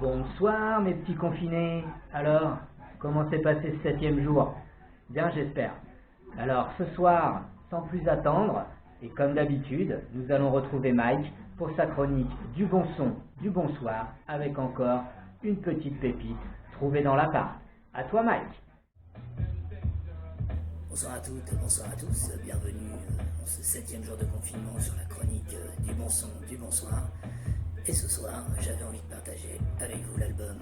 Bonsoir mes petits confinés. Alors, comment s'est passé ce 7e jour? Bien j'espère. Alors ce soir, sans plus attendre, et comme d'habitude, nous allons retrouver Mike pour sa chronique du bon son, du bonsoir, avec encore une petite pépite trouvée dans l'appart. À toi Mike. Bonsoir à toutes, bonsoir à tous, bienvenue en ce 7e jour de confinement sur la chronique du bon son, du bonsoir. Et ce soir, j'avais envie de partager avec vous l'album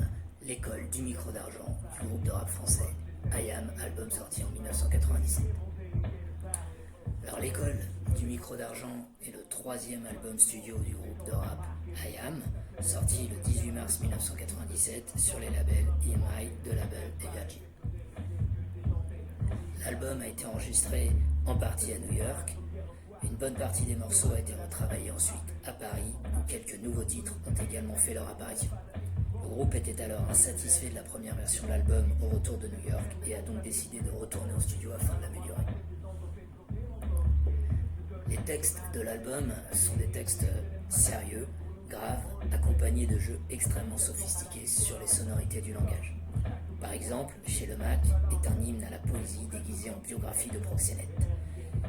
L'école du micro d'argent du groupe de rap français IAM, album sorti en 1997. Alors l'école du micro d'argent est le 3e album studio du groupe de rap IAM, sorti le 18 mars 1997 sur les labels EMI, The Label et Virgin. L'album a été enregistré en partie à New York. Une bonne partie des morceaux a été retravaillée ensuite à Paris, où quelques nouveaux titres ont également fait leur apparition. Le groupe était alors insatisfait de la première version de l'album au retour de New York et a donc décidé de retourner au studio afin de l'améliorer. Les textes de l'album sont des textes sérieux, graves, accompagnés de jeux extrêmement sophistiqués sur les sonorités du langage. Par exemple, Chez le Mac est un hymne à la poésie déguisé en biographie de proxénètes,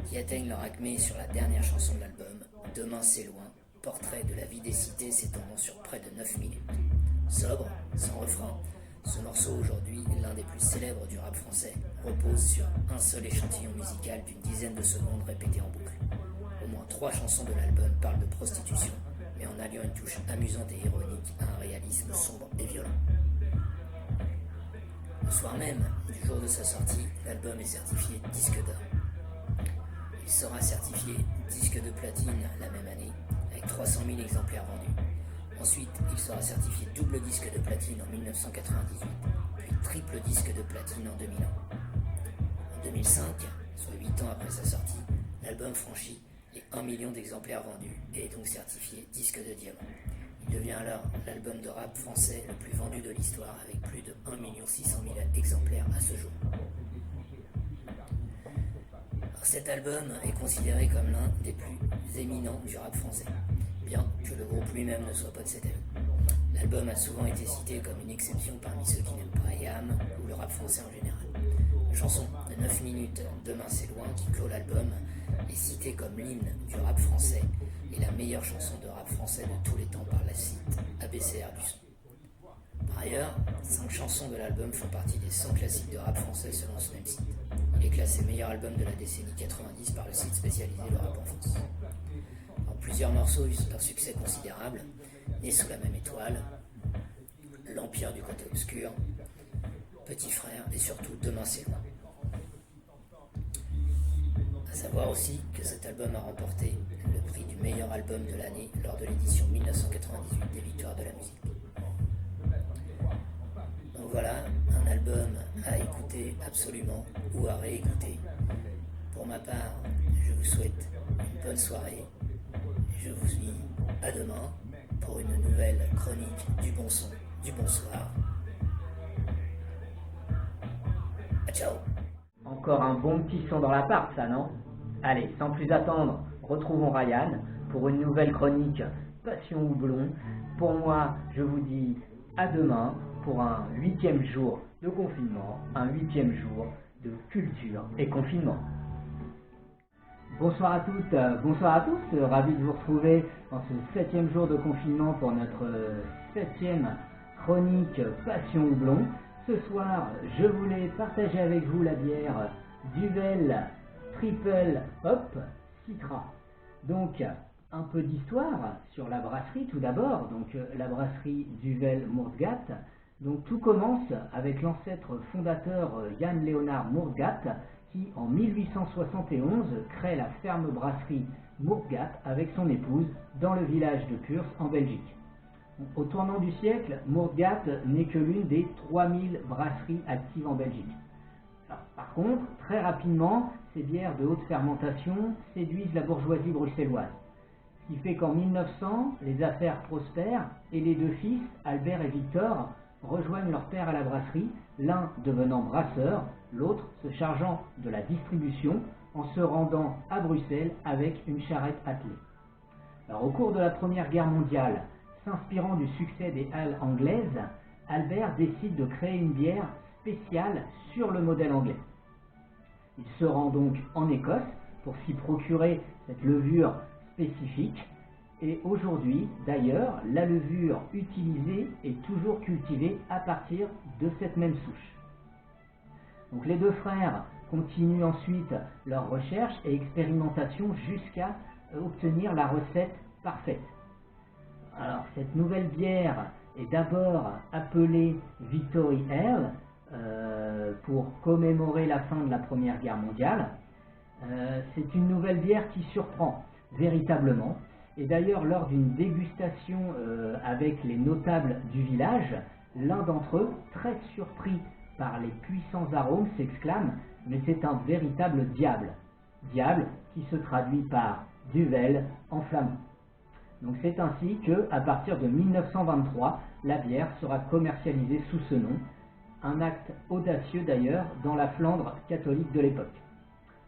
qui atteignent leur acmé sur la dernière chanson de l'album, Demain c'est loin, portrait de la vie des cités s'étendant sur près de 9 minutes. Sobre, sans refrain, ce morceau aujourd'hui, l'un des plus célèbres du rap français, repose sur un seul échantillon musical d'une dizaine de secondes répété en boucle. Au moins 3 chansons de l'album parlent de prostitution, mais en alliant une touche amusante et ironique à un réalisme sombre et violent. Le soir même du jour de sa sortie, l'album est certifié disque d'or. Il sera certifié disque de platine la même année, avec 300 000 exemplaires vendus. Ensuite, il sera certifié double disque de platine en 1998, puis triple disque de platine en 2001. En 2005, soit 8 ans après sa sortie, l'album franchit les 1 million d'exemplaires vendus et est donc certifié disque de diamant. Il devient alors l'album de rap français le plus vendu de l'histoire, avec plus de 1 600 000 exemplaires à ce jour. Cet album est considéré comme l'un des plus éminents du rap français, bien que le groupe lui-même ne soit pas de cet avis. L'album a souvent été cité comme une exception parmi ceux qui n'aiment pas IAM ou le rap français en général. La chanson de 9 minutes, Demain c'est loin, qui clôt l'album, est citée comme l'hymne du rap français et la meilleure chanson de rap français de tous les temps par la site ABCR du son. Par ailleurs, 5 chansons de l'album font partie des 100 classiques de rap français selon ce même site. Il est classé meilleur album de la décennie 90 par le site spécialisé Le Rap en France. Alors, plusieurs morceaux eurent un succès considérable, Né sous la même étoile, L'Empire du côté obscur, Petit frère et surtout Demain c'est loin. A savoir aussi que cet album a remporté le prix du meilleur album de l'année lors de l'édition 1998 des Victoires de la musique. Donc voilà, un album à écouter absolument ou à réécouter. Pour ma part, je vous souhaite une bonne soirée. Je vous dis à demain pour une nouvelle chronique du bon son, du bonsoir. Ciao. Encore un bon petit son dans l'appart ça non? Allez, sans plus attendre, retrouvons Ryan pour une nouvelle chronique Passion Houblon. Pour moi, je vous dis à demain pour un 8e jour de confinement, un 8e jour de culture et confinement. Bonsoir à toutes, bonsoir à tous, ravi de vous retrouver en ce 7e jour de confinement pour notre 7e chronique Passion Houblon. Ce soir, je voulais partager avec vous la bière Duvel Triple Hop Citra. Donc, un peu d'histoire sur la brasserie tout d'abord. Donc, la brasserie Duvel Mourtgat. Donc, tout commence avec l'ancêtre fondateur Jan Leonard Mourtgat qui, en 1871, crée la ferme brasserie Mourtgat avec son épouse dans le village de Purs en Belgique. Au tournant du siècle, Mourtgat n'est que l'une des 3000 brasseries actives en Belgique. Alors, par contre, très rapidement, ces bières de haute fermentation séduisent la bourgeoisie bruxelloise. Ce qui fait qu'en 1900, les affaires prospèrent et les 2 fils, Albert et Victor, rejoignent leur père à la brasserie, l'un devenant brasseur, l'autre se chargeant de la distribution en se rendant à Bruxelles avec une charrette attelée. Alors, au cours de la Première Guerre mondiale, s'inspirant du succès des halles anglaises, Albert décide de créer une bière spéciale sur le modèle anglais. Il se rend donc en Écosse pour s'y procurer cette levure spécifique. Et aujourd'hui, d'ailleurs, la levure utilisée est toujours cultivée à partir de cette même souche. Donc les deux frères continuent ensuite leurs recherches et expérimentations jusqu'à obtenir la recette parfaite. Alors cette nouvelle bière est d'abord appelée Victory Ale pour commémorer la fin de la Première Guerre mondiale. C'est une nouvelle bière qui surprend véritablement. Et d'ailleurs, lors d'une dégustation avec les notables du village, l'un d'entre eux, très surpris par les puissants arômes, s'exclame « Mais c'est un véritable diable !» Diable qui se traduit par Duvel en flamand. Donc c'est ainsi que, à partir de 1923, la bière sera commercialisée sous ce nom, un acte audacieux d'ailleurs dans la Flandre catholique de l'époque.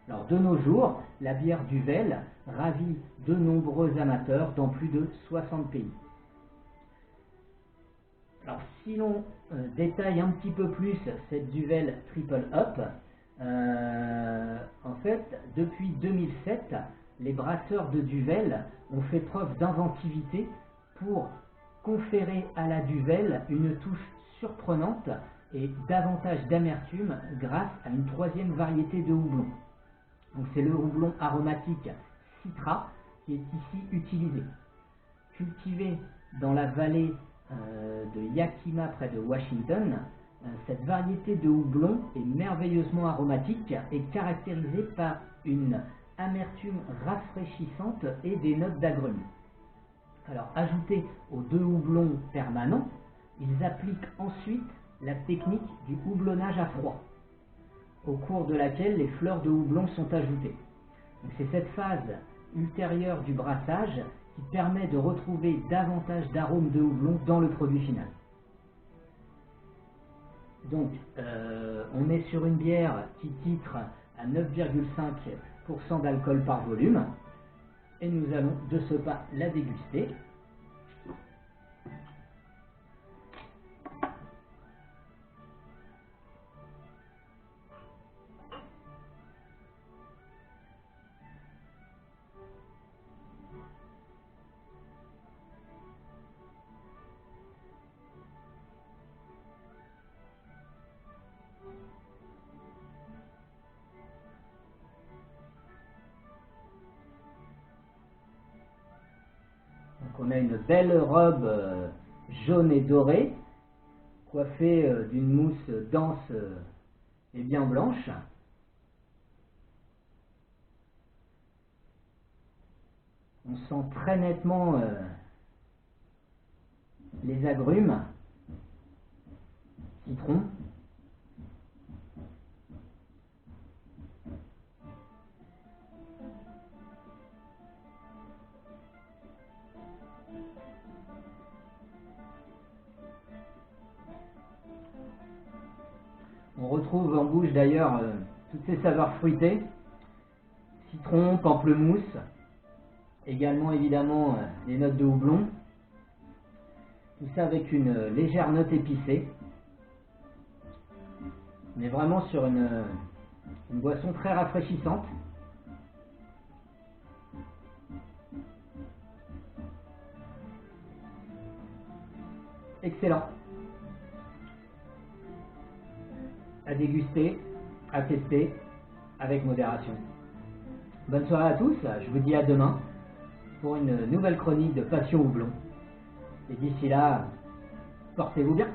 Alors de nos jours, la bière Duvel ravit de nombreux amateurs dans plus de 60 pays. Alors si l'on détaille un petit peu plus cette Duvel Triple Up, en fait, depuis 2007, les brasseurs de Duvel ont fait preuve d'inventivité pour conférer à la Duvel une touche surprenante et davantage d'amertume grâce à une troisième variété de houblon. Donc c'est le houblon aromatique Citra qui est ici utilisé. Cultivé dans la vallée de Yakima près de Washington, cette variété de houblon est merveilleusement aromatique et caractérisée par une amertume rafraîchissante et des notes d'agrumes. Alors ajoutés aux deux houblons permanents, ils appliquent ensuite la technique du houblonnage à froid, au cours de laquelle les fleurs de houblon sont ajoutées. C'est cette phase ultérieure du brassage qui permet de retrouver davantage d'arômes de houblon dans le produit final. Donc, on est sur une bière qui titre à 9,5% d'alcool par volume, et nous allons de ce pas la déguster. Donc on a une belle robe jaune et dorée, coiffée d'une mousse dense et bien blanche. On sent très nettement les agrumes, citron. On retrouve en bouche d'ailleurs toutes ces saveurs fruitées, citron, pamplemousse, également évidemment les notes de houblon, tout ça avec une légère note épicée. On est vraiment sur une boisson très rafraîchissante. Excellent. À déguster, à tester, avec modération. Bonne soirée à tous, je vous dis à demain pour une nouvelle chronique de Passion Houblon. Et d'ici là, portez-vous bien.